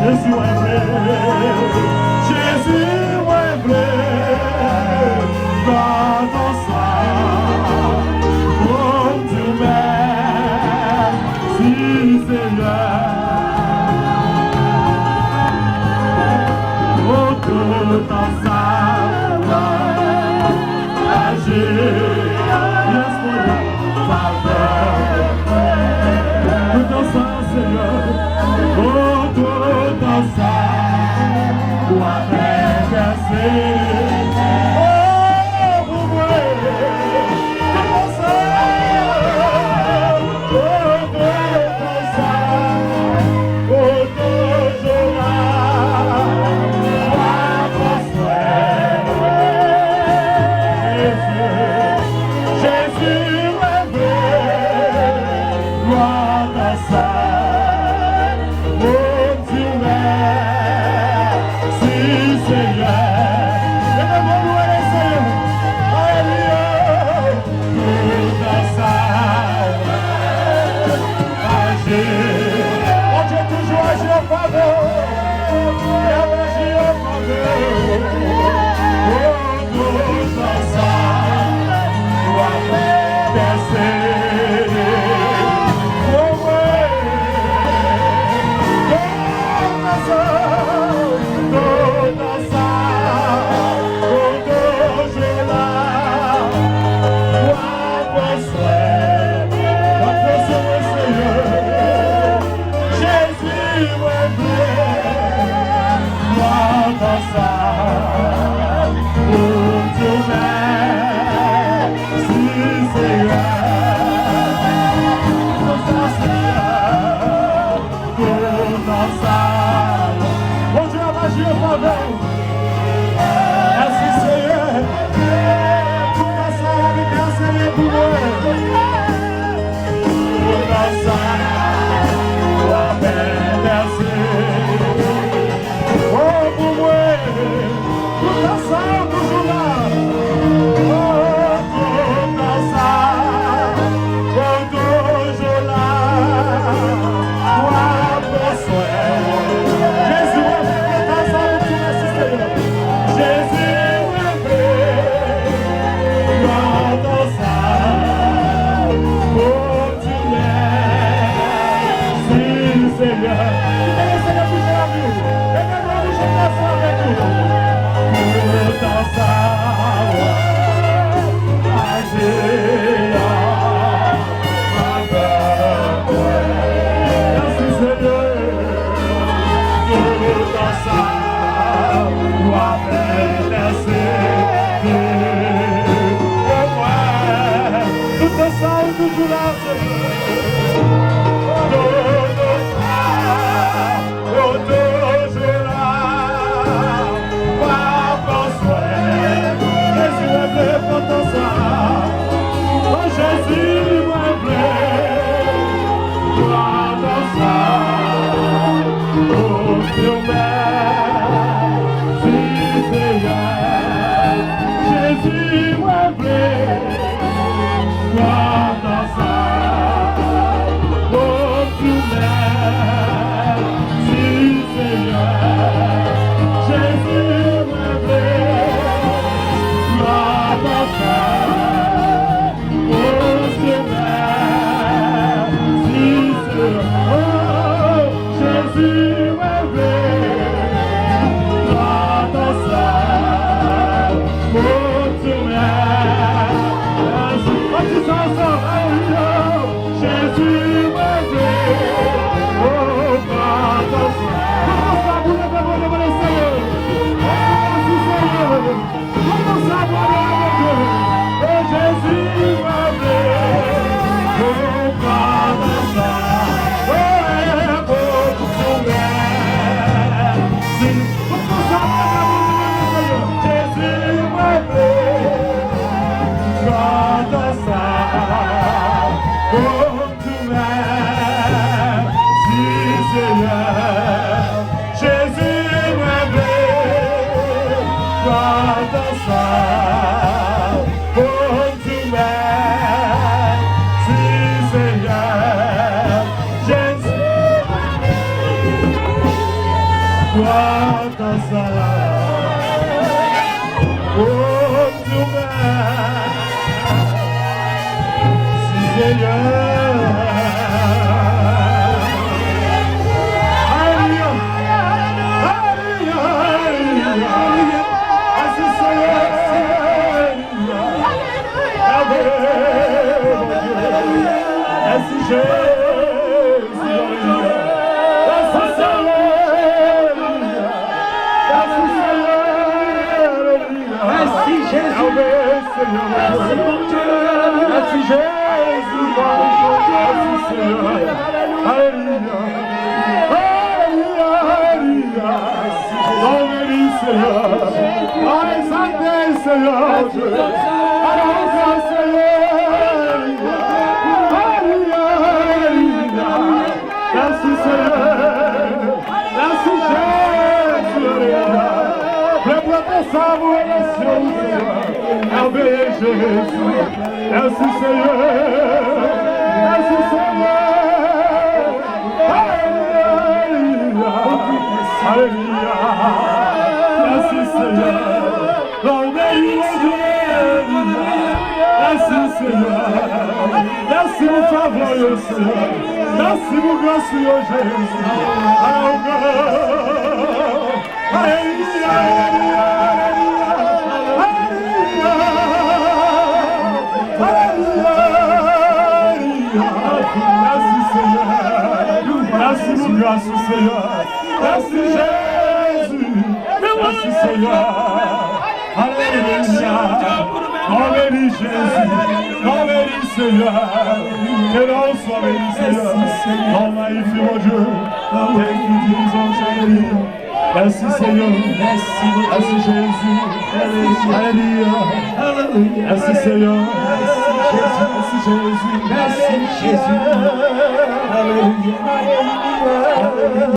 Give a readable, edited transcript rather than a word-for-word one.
Jésus est vrai, Jésus est vrai, dans ton sang, comme tu m'aimes, si Seigneur, oh tout ton sang, agir, yes mon Dieu, faveur, tout ton sang Seigneur, oh tout ton sang, doit verser. Oh, Toi, ta oh, Dieu, Seigneur. Alléluia. Alléluia. Alléluia. Merci, Seigneur. Merci, Jésus. Merci Jésus. Merci mon Dieu. Merci Jésus. Merci Seigneur. Alléluia. Alléluia. Alléluia. Non, béni Seigneur. Exalté Seigneur. Alléluia Seigneur. Alléluia. Alléluia. Merci Seigneur. Merci Jésus. Alléluia. Salvation, Seigneur, Jésus, merci Seigneur, merci Seigneur, Alléluia, Alléluia, merci Seigneur, merci Seigneur, merci mon faveur, Seigneur, merci mon grâce, Jésus, Alléluia, merci mon grâce Seigneur, merci Jésus, merci Seigneur, alléluia, non béni Jésus, non béni Seigneur, que l'on soit béni Seigneur, non magnifique mon Dieu, thank you Jesus, alléluia, merci Seigneur, merci Jésus, alléluia, merci Seigneur, merci Jésus, Merci Jésus. alléluia.